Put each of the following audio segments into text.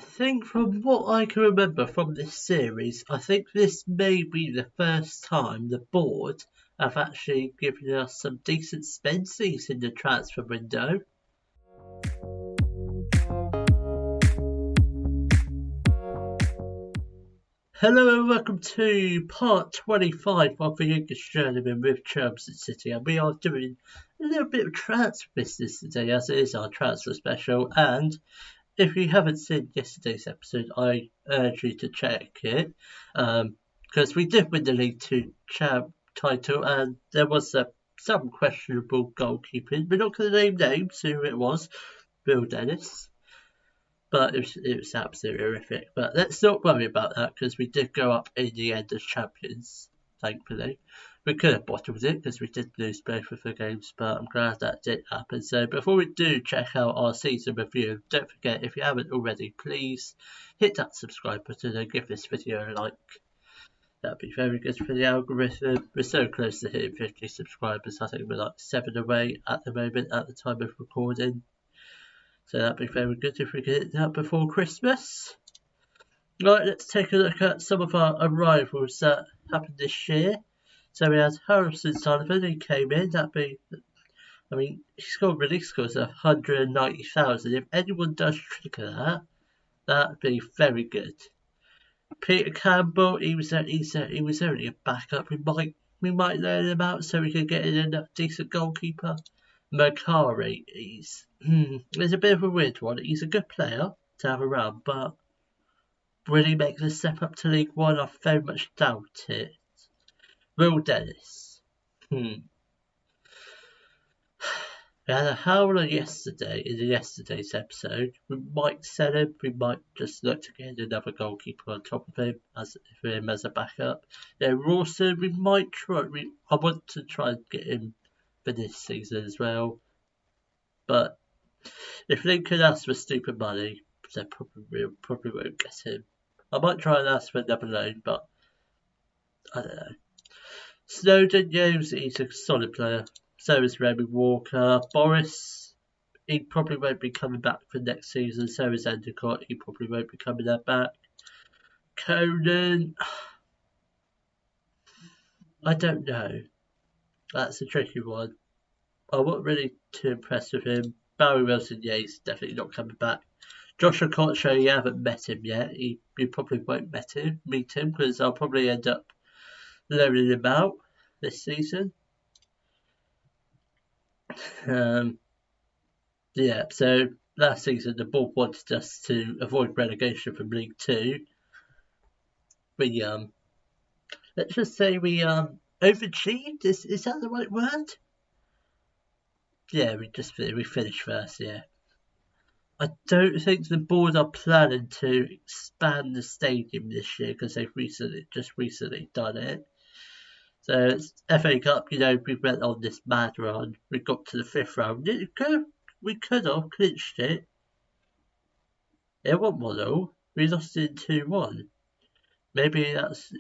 think from what I can remember from this series, I think this may be the first time the board have actually given us some decent spensies in the transfer window. Hello and welcome to part 25 of the English Journeyman with Chelmsford City, and we are doing a little bit of transfer business today as it is our transfer special. And if you haven't seen yesterday's episode, I urge you to check it, because we did win the League 2 champ title and there was some questionable goalkeeping. We're not going to name names who it was, Bill Dennis. But it was absolutely horrific. But let's not worry about that because we did go up in the end as champions, thankfully. We could have bottled it because we did lose both of the games, but I'm glad that did happen. So before we do check out our season review, don't forget, if you haven't already, please hit that subscribe button and give this video a like. That'd be very good for the algorithm. We're so close to hitting 50 subscribers. I think we're like 7 away at the moment at the time of recording. So that'd be very good if we could hit that before Christmas. Right, let's take a look at some of our arrivals that happened this year. So we had Harrison Sullivan, who came in. He scored release scores of 190,000. If anyone does trigger that, that'd be very good. Peter Campbell, he was only a backup. We might loan him out so we can get in a decent goalkeeper. Makari, he's a bit of a weird one. He's a good player to have around, but will he make the step up to League One? I very much doubt it. Will Dennis. We had a howler yesterday in yesterday's episode. We might sell him. We might just look to get another goalkeeper on top of him as a backup. Rawson, we might try. I want to try and get him for this season as well, but if Lincoln asks for stupid money, they probably won't get him. I might try and ask for another loan, but I don't know. Snowden, he's a solid player. So is Remy Walker. Boris, he probably won't be coming back for next season. So is Endicott, he probably won't be coming back. Conan, I don't know. That's a tricky one. I wasn't really too impressed with him. Barry Wilson, he's definitely not coming back. Joshua Concho, you haven't met him yet. You probably won't meet him because I'll probably end up loaning him out this season. So last season the board wanted us to avoid relegation from League 2. We let's just say we overachieved. Is that the right word? Yeah, we finished first. Yeah, I don't think the board are planning to expand the stadium this year because they've recently done it. So it's FA Cup. We went on this mad run. We got to the 5th round. We could have clinched it. It wasn't 1-0. We lost it 2-1. Maybe that's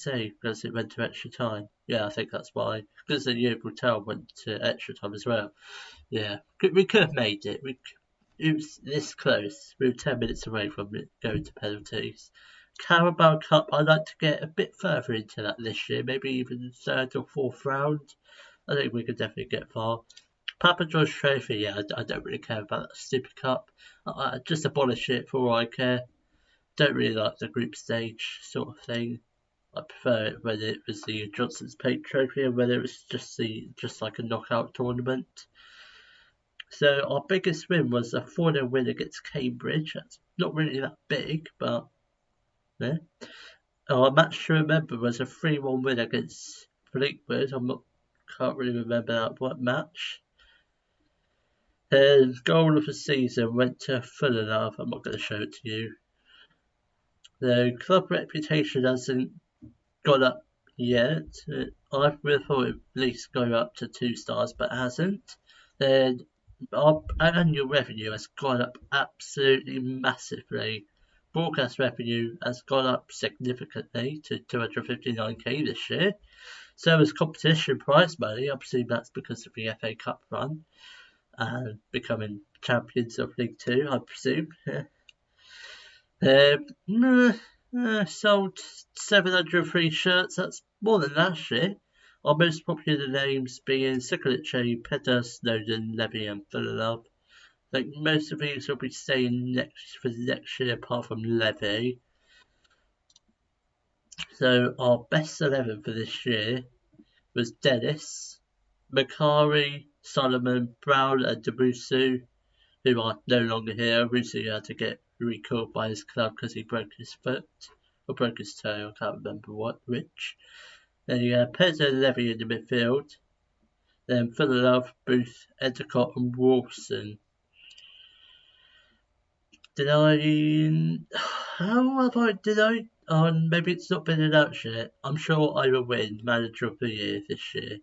it because it went to extra time. Yeah, I think that's why. Because the Yeovil Town went to extra time as well. Yeah, we could have made it. It was this close. We were 10 minutes away from it going to penalties. Carabao Cup, I'd like to get a bit further into that this year. Maybe even 3rd or 4th round. I think we could definitely get far. Papa John's Trophy, yeah, I don't really care about that stupid cup. I just abolish it for all I care. Don't really like the group stage sort of thing. I prefer it when it was the Johnson's Paint Trophy and when it was just like a knockout tournament. So our biggest win was a 4-0 win against Cambridge. That's not really that big, but yeah. Our match to remember was a 3-1 win against Fleetwood. Can't really remember that match. And goal of the season went to Fulham. I'm not going to show it to you. The club reputation hasn't gone up yet. I would have thought it at least go up to 2 stars, but it hasn't. Then our annual revenue has gone up absolutely massively. Broadcast revenue has gone up significantly to 259k this year. So has competition prize money. I presume that's because of the FA Cup run and becoming champions of League 2, I presume. Sold 703 shirts, that's more than last year. Our most popular names being Sikolice, Pedder, Snowden, Levy and Fuller. Like most of these will be staying for the next year apart from Levy. So our best 11 for this year was Dennis, Makari, Solomon, Brown and Debussy, who are no longer here. Rusu had to get recalled by his club because he broke his foot, or broke his toe, I can't remember which. Then you have Pedro and Levy in the midfield. Then Fuller Love, Booth, Endicott and Rawson. Did I? Maybe it's not been announced yet. I'm sure I will win Manager of the Year this year.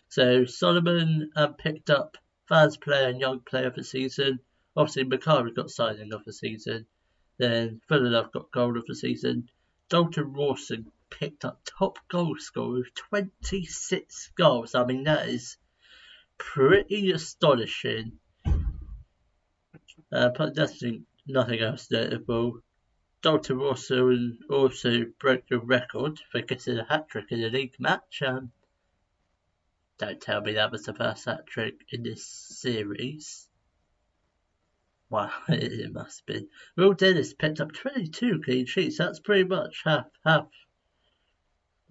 So Solomon picked up Fans Player and Young Player of the Season. Obviously, Makari got Signing of the Season. Then Fuller Love got Goal of the Season. Dalton Rawson picked up Top Goal Scorer with 26 goals. I mean, that is pretty astonishing. But nothing else notable. Dalton Rawson also broke the record for getting a hat-trick in a league match. Don't tell me that was the first hat-trick in this series. Wow, it must be. Will Dennis picked up 22 clean sheets. That's pretty much half. I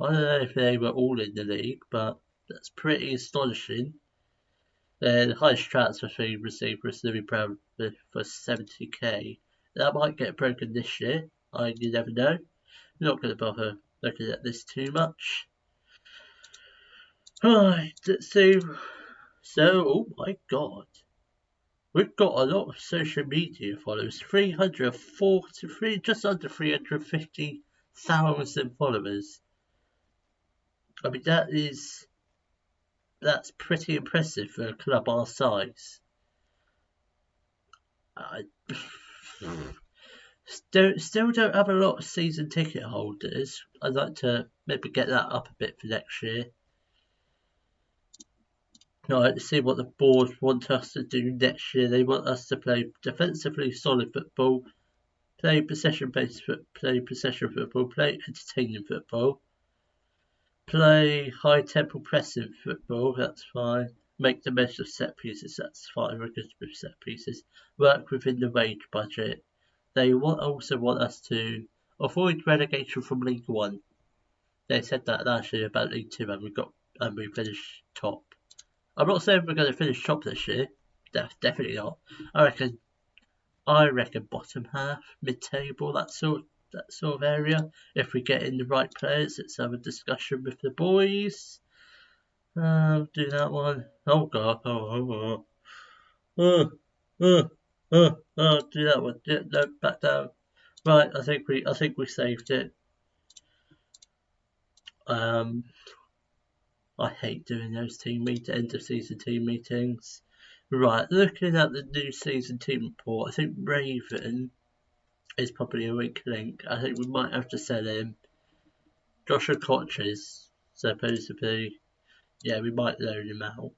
don't know if they were all in the league, but that's pretty astonishing. The highest transfer fee received was Louis Brown for 70k. That might get broken this year. You never know. I'm not going to bother looking at this too much. Right, let's see. So, oh my god. We've got a lot of social media followers. 343, just under 350,000 followers. I mean, that's pretty impressive for a club our size. I still don't have a lot of season ticket holders. I'd like to maybe get that up a bit for next year. Right, let's see what the board want us to do next year. They want us to play defensively solid football, play possession-based play possession football, play entertaining football, play high-tempo pressing football, that's fine. Make the most of set pieces, that's fine. We're good with set pieces. Work within the wage budget. They also want us to avoid relegation from League One. They said that last year about League Two, and we finished top. I'm not saying we're going to finish top this year. Definitely not. I reckon bottom half, mid-table, that sort of area. If we get in the right players, let's have a discussion with the boys. Do that one. Oh god. Do that one. No, back down. Right, I think we saved it. I hate doing those end of season team meetings. Right, looking at the new season team report, I think Raven is probably a weak link. I think we might have to sell him. Joshua Koch is supposed to be, yeah, we might loan him out.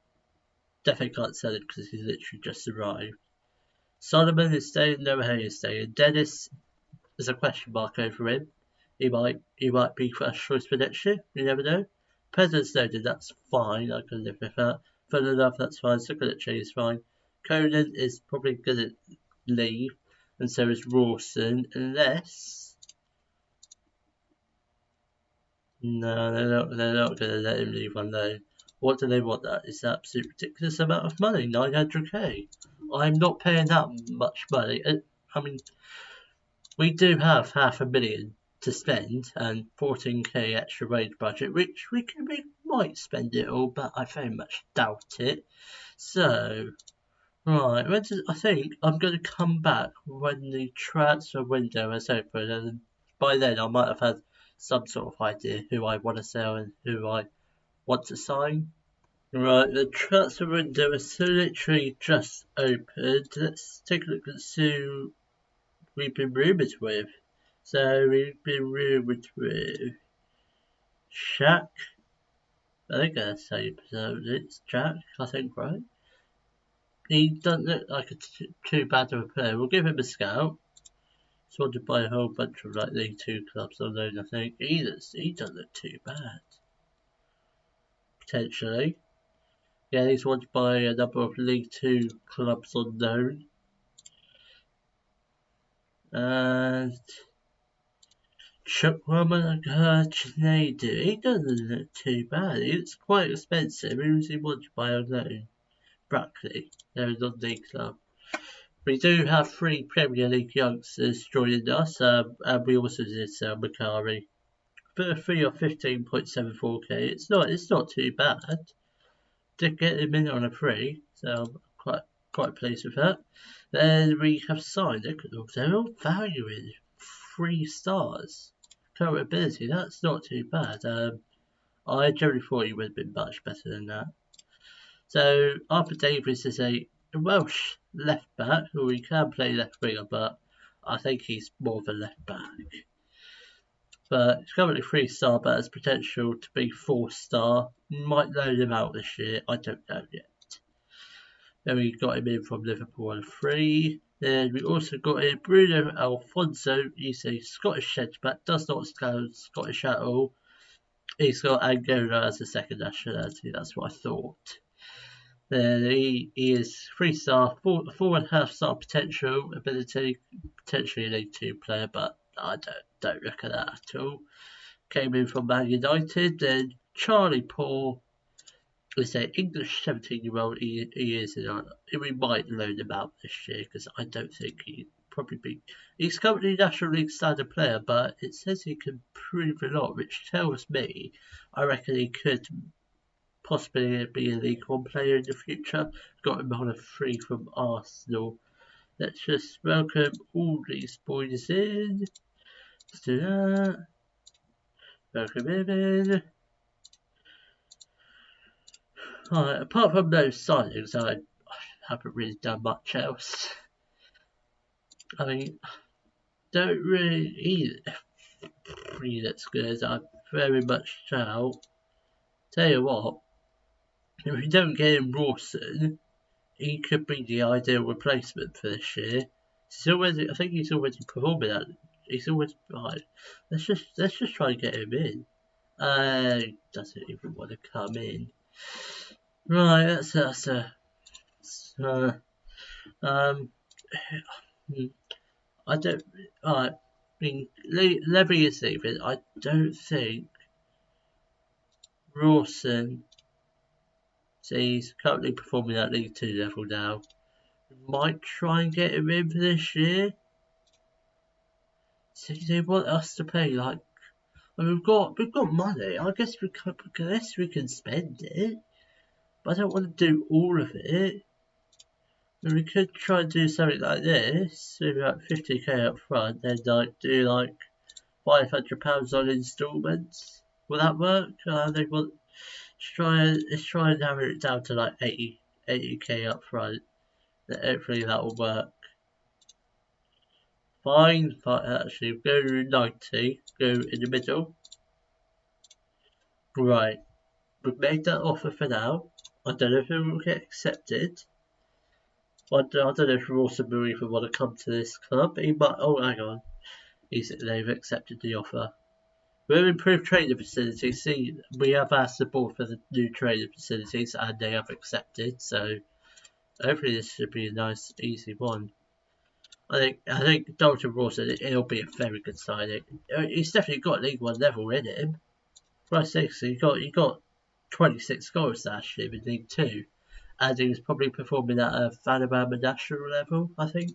Definitely can't sell him because he's literally just arrived. Solomon is staying, Noah Hay is staying. Dennis, there's a question mark over him. He might be first choice for next year. You never know. President's noted, that's fine. I can live with that. Full enough, that's fine. Sikolice is fine. Conan is probably going to leave, and so is Rawson, unless. No, they're not going to let him leave on loan. What do they want? That is an absolute ridiculous amount of money, 900k. I'm not paying that much money. I mean, we do have 500,000 to spend and 14k extra wage budget, which we might spend it all, but I very much doubt it. So, right, I think I'm going to come back when the transfer window is open, and by then I might have had some sort of idea who I want to sell and who I want to sign. Right, the transfer window is literally just opened. Let's take a look at who we've been rumoured with. So we've been rumoured with Shaq. I think that's how you pronounce it. It's Jack, I think, right? He doesn't look like too bad of a player. We'll give him a scout. Sorted by a whole bunch of like League 2 clubs on loan, I think. He doesn't look too bad. Potentially. Yeah, he's wanted by a number of League 2 clubs on loan. And Chukwuma Chinadu, he doesn't look too bad. It's quite expensive. Who's he wanted by a loan? Brackley, they're a non-league club. We do have 3 Premier League youngsters joining us, and we also did Macari. But a fee of 15.74k, it's not too bad. Did get him in on a free, so I'm quite pleased with that. Then we have signed they're all valuing 3 stars. Current ability, that's not too bad. I generally thought he would have been much better than that. So Arthur Davies is a Welsh left back who we can play left winger, but I think he's more of a left back. But he's currently 3-star, but has potential to be 4-star. Might loan him out this year, I don't know yet. Then we got him in from Liverpool on a free. Then we also got in Bruno Alfonso. He's a Scottish centre-back, does not sound Scottish at all. He's got Angola as a second nationality, that's what I thought. Then he is 3-star, 4.5-star potential ability, potentially a League 2 player, but I don't look at that at all. Came in from Man United. Then Charlie Paul is an English 17-year-old. He is, we might loan him out this year because I don't think he'd probably be. He's currently National League standard player, but it says he can prove a lot, which tells me I reckon he could possibly be a League 1 player in the future. Got him on a free from Arsenal. Let's just welcome all these boys in. Let's do that. Welcome him in. Right, apart from those signings, I haven't really done much else. I mean, don't really looks good. I very much doubt. Tell you what, if we don't get him Rawson, he could be the ideal replacement for this year. I think he's already performing that. He's always right. Let's just try and get him in. He doesn't even want to come in. Right, that's I don't. I mean, Levy is leaving. I don't think Rawson. So he's currently performing at League 2 level now. We might try and get him in for this year. So they want us to pay like. I mean, we've got money. I guess we can spend it, but I don't want to do all of it. And we could try and do something like this, with like 50k up front, then like do like £500 on instalments. Will that work? They want. Let's try and narrow it down to like 80k up front. Hopefully that will work. Fine, actually, go 90, go in the middle. Right, we've made that offer for now. I don't know if it will get accepted. I don't know if Rawson will even want to come to this club. He might. Oh, hang on. They've accepted the offer. We've improved training facilities. See, we have asked the board for the new training facilities, and they have accepted. So hopefully this should be a nice, easy one. I think Dalton Rawson, it'll be a very good signing. He's definitely got League 1 level in him. Right, he got 26 goals last year in League 2, and he was probably performing at a Vanabama national level, I think,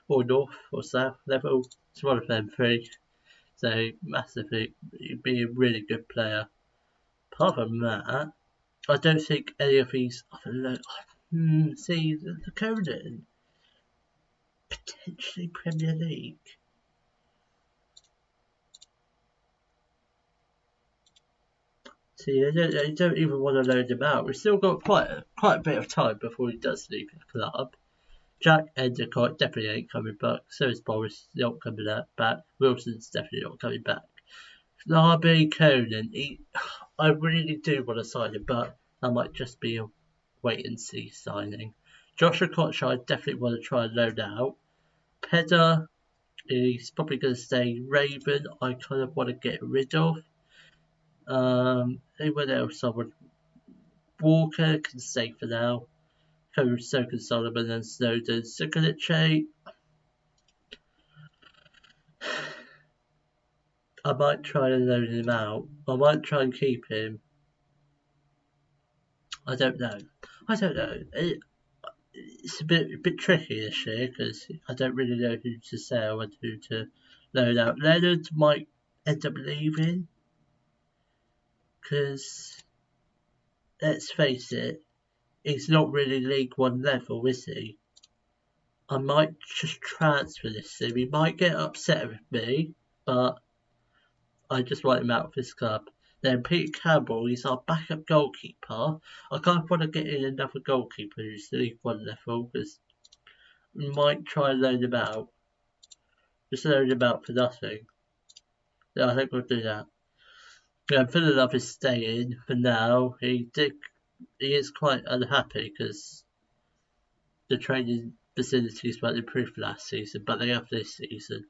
or North or South level. It's one of them 3. So massively, he'd be a really good player. Apart from that, I don't think any of these. I don't know. See, the Conan. Potentially Premier League. See, they don't even want to load him out. We've still got quite a bit of time before he does leave the club. Jack Endicott definitely ain't coming back. So is Boris not coming back. Wilson's definitely not coming back. Larby Conan, I really do want to sign him, but that might just be a wait and see signing. Joshua Koch, I definitely want to try and loan out. Pedder, He's probably going to stay Raven. I kind of want to get rid of. Anyone else I would... Walker can stay for now. So can Solomon and Snowden. Sukalice, I might try and loan him out. I might try and keep him. I don't know. It's a bit tricky this year because I don't really know who to sell and who to loan out. Leonard might end up leaving because, let's face it, he's not really League One level, is he? I might just transfer this to him. He might get upset with me, but I just want him out of this club. Then Peter Campbell, he's our backup goalkeeper. I kind of want to get in another goalkeeper who's League One level because we might try and loan him out. Just loan him out for nothing. Yeah, I think we'll do that. Yeah, Villanova is staying for now. He is quite unhappy because the training facilities weren't improved last season, but they have this season.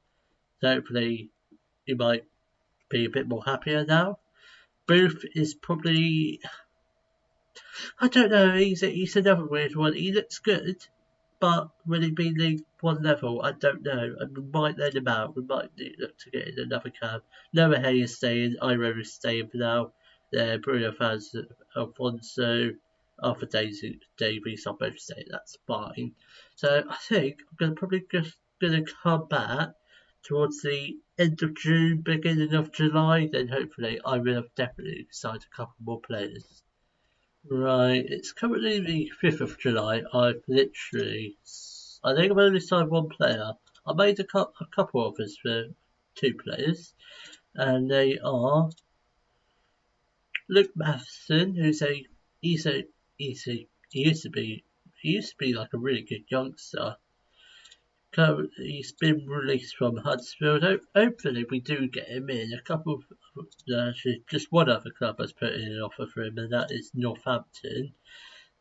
So hopefully he might be a bit more happier now. Booth is probably... I don't know, he's another weird one. He looks good, but will he be League One level? I don't know. And we might let him out. We might look to get in another cab. Noah Hay is staying. Iro is staying for now. Bruno Faz, Alfonso, Arthur Davies are both staying. That's fine. So I think I'm probably just going to come back towards the end of June, beginning of July. Then hopefully I will have definitely signed a couple more players. Right, it's currently the 5th of July. I think I've only signed one player. I made a couple offers for 2 players, and they are Luke Matheson, he used to be like a really good youngster. He's been released from Huddersfield. Hopefully we do get him in. Actually, just one other club has put in an offer for him, and that is Northampton.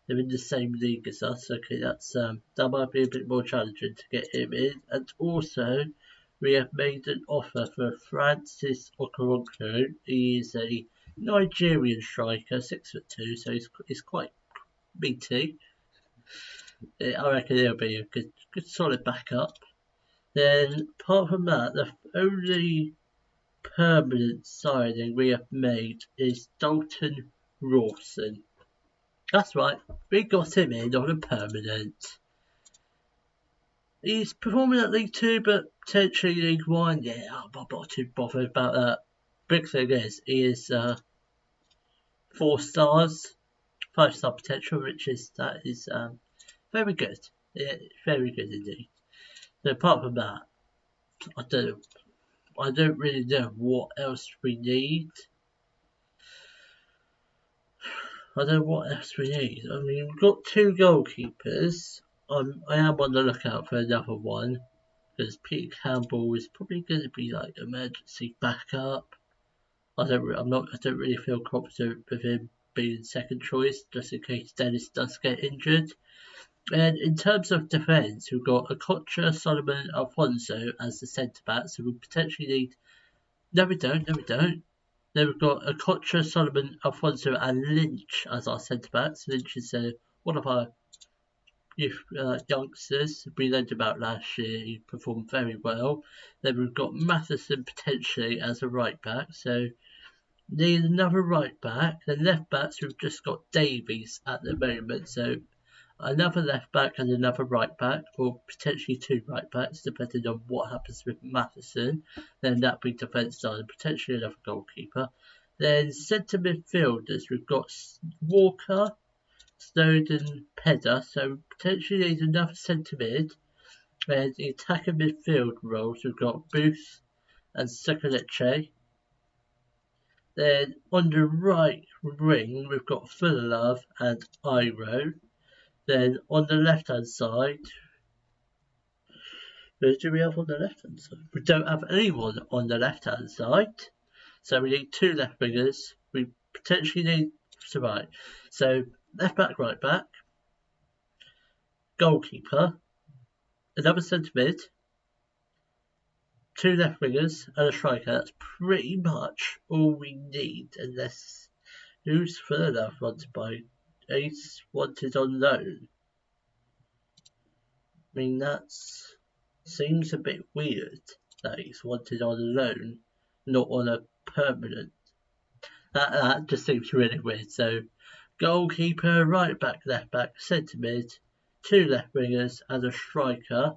They're in the same league as us. Okay, that might be a bit more challenging to get him in. And also, we have made an offer for Francis Okoronkwo. He is a Nigerian striker, 6'2", so he's quite meaty. I reckon he'll be a good solid backup. Then, apart from that, the only permanent signing we have made is Dalton Rawson. That's right, we got him in on a permanent. He's performing at League 2, but potentially League 1. Yeah, I'm not too bothered about that. Big thing is, he is 4 stars, 5-star potential, that is very good. Yeah, very good indeed. So apart from that, I don't really know what else we need. I don't know what else we need. I mean, we've got 2 goalkeepers. I am on the lookout for another one because Peter Campbell is probably going to be like emergency backup. I don't really feel confident with him being second choice just in case Dennis does get injured. And in terms of defence, we've got Okocha, Solomon, Alfonso as the centre back, so we potentially need. No, we don't. Then we've got Okocha, Solomon, Alfonso, and Lynch as our centre backs. Lynch is one of our youth youngsters. We learned about last year. He performed very well. Then we've got Matheson potentially as a right back. So need another right back. Then left backs, we've just got Davies at the moment. So another left back and another right back, or potentially 2 right backs, depending on what happens with Matheson. Then that'd be defence side and potentially another goalkeeper. Then centre midfielders, we've got Walker, Snowden, Pedder, so potentially need another centre mid. And the attacking midfield roles, we've got Booth and Sukalice. Then on the right wing, we've got Fullalove and Iro. Then on the left hand side, who do we have on the left hand side? We don't have anyone on the left hand side, so we need 2 left wingers. We potentially need so left back, right back, goalkeeper, another centre mid, 2 left wingers and a striker. That's pretty much all we need, unless who's further wanted by Ace wanted on loan. I mean, that seems a bit weird that he's wanted on loan, not on a permanent. That just seems really weird. So, goalkeeper, right back, left back, centre mid, 2 left wingers and a striker.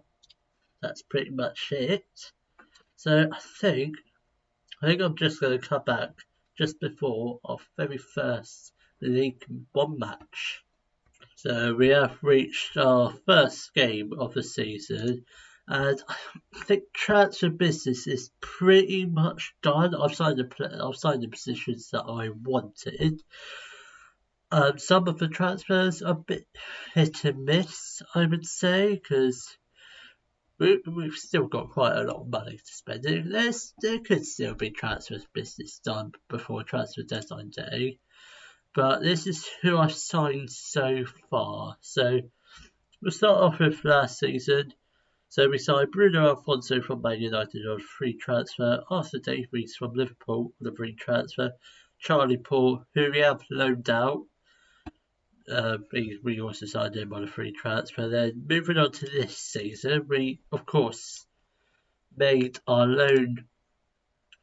That's pretty much it. So I think I'm just going to come back just before our very first League One match. So we have reached our first game of the season, and I think transfer business is pretty much done. I've signed the positions that I wanted. Some of the transfers are a bit hit and miss, I would say, because we've still got quite a lot of money to spend. There could still be transfer business done before transfer deadline day. But this is who I've signed so far. So we'll start off with last season. So we signed Bruno Alfonso from Man United on a free transfer, Arthur Davies from Liverpool on a free transfer, Charlie Paul, who we have loaned out. We also signed him on a free transfer. Then moving on to this season, we of course made our loan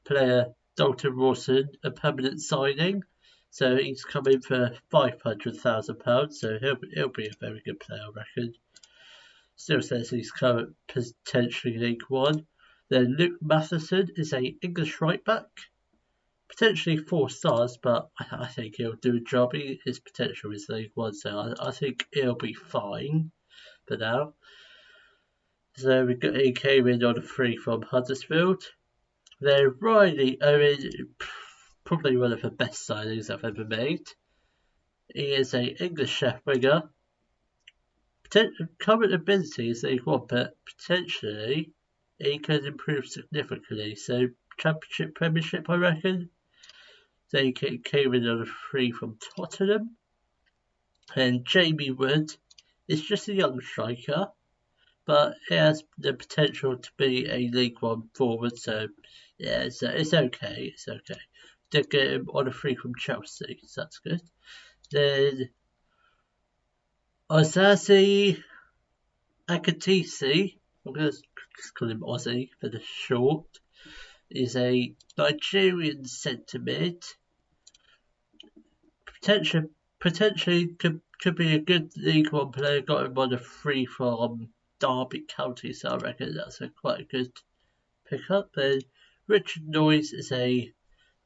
player Dalton Rawson a permanent signing. So he's come in for £500,000. So he'll be a very good player, I reckon. Still says he's current potentially League One. Then Luke Matheson is a English right back. Potentially 4 stars, but I think he'll do a job. His potential is League One, so I think he'll be fine for now. So he came in on a free from Huddersfield. Then Riley Owen, probably one of the best signings I've ever made. He is an English left winger. Current ability is League One, but potentially he could improve significantly. So Championship, Premiership, I reckon. So he came in on a free from Tottenham. And Jamie Wood is just a young striker, but he has the potential to be a League One forward. So yeah, it's okay. It's okay. Did get him on a free from Chelsea, so that's good. Then Osaze Akatisi, I'm going to just call him Ozzy for the short, is a Nigerian centre mid. Potentially could be a good League One player. Got him on a free from Derby County, so I reckon that's quite a good pickup. Then Richard Noyes is a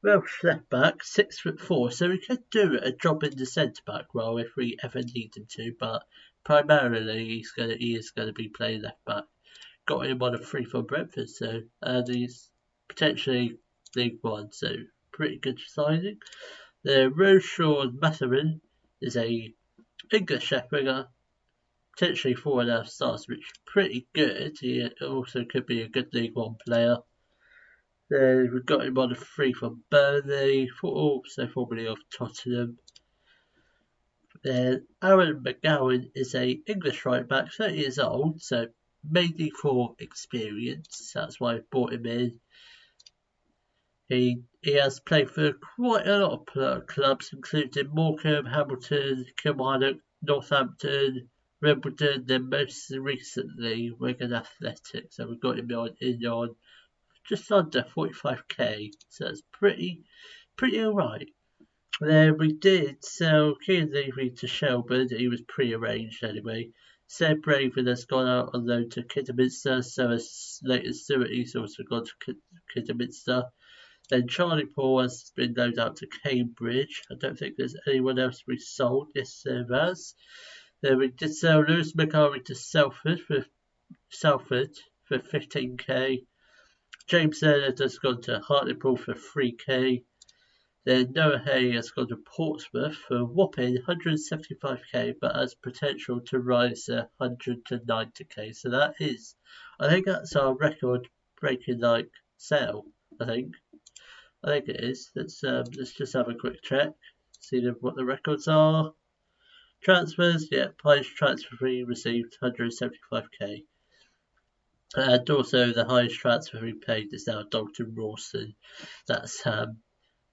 Welsh left back, 6'4", so he could do a job in the centre back role if we ever need him to. But primarily he is going to be playing left back. Got him on a free from Brentford, so he's potentially League One, so pretty good signing. The Roshawn Matherin is a English left winger, potentially 4.5 stars, which is pretty good. He also could be a good League One player. Then we've got him on a free from Burnley, also formerly of Tottenham. Then Aaron McGowan is a English right back, 30 years old, so mainly for experience. That's why I brought him in. He has played for quite a lot of clubs, including Morecambe, Hamilton, Kilmarnock, Northampton, Wimbledon, then most recently Wigan Athletic. So we've got him on just under 45k, so that's pretty alright. Then we did sell Kean Levy to Shelburne. He was pre-arranged anyway. Seb Raven has gone out on loan to Kidderminster, so as Leighton Stewart, he's also gone to Kidderminster. Then Charlie Paul has been loaned out to Cambridge. I don't think there's anyone else we sold. Yes, there has. Then we did sell Lewis McCarry to Salford for 15k. James Leonard has gone to Hartlepool for 3k. Then Noah Hay has gone to Portsmouth for a whopping 175k, but has potential to rise to 100 to 90k. So I think that's our record-breaking sale. I think it is. Let's just have a quick check, see what the records are. Transfers, yeah, Pines transfer fee received 175k. And also the highest transfer we paid is now Dalton Rawson. That's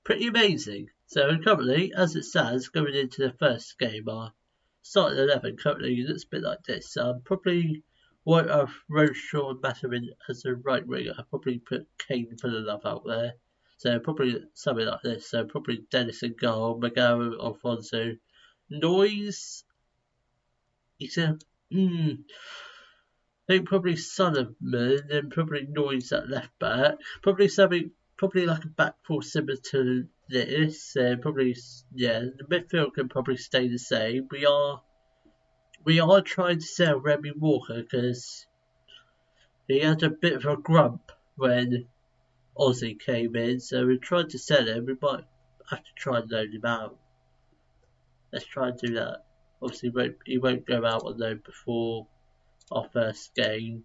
pretty amazing. So currently, as it stands, going into the first game, our starting 11 currently looks a bit like this. Probably won't have Roshaw Mattherin as a right winger. I'll probably put Kane for the love out there. So probably something like this. So probably Dennis in goal, McGowan, Alfonso, Noise. He's a I think probably Sullivan and probably Noise at left back. Probably like a back four similar to this. Probably, yeah, the midfield can probably stay the same. We are trying to sell Remy Walker because he had a bit of a grump when Ozzy came in, so we're trying to sell him. We might have to try and loan him out. Let's try and do that. Obviously, he won't go out on loan before our first game.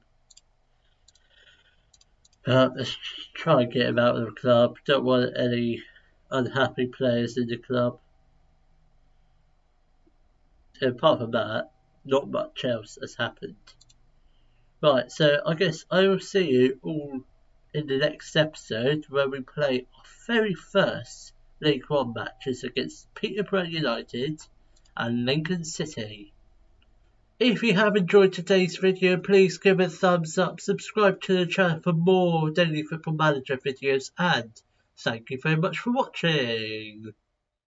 Let's try and get him out of the club. Don't want any unhappy players in the club. Apart from that, not much else has happened. Right, so I guess I will see you all in the next episode where we play our very first League One matches against Peterborough United and Lincoln City. If you have enjoyed today's video, please give it a thumbs up, subscribe to the channel for more Daily Football Manager videos, and thank you very much for watching.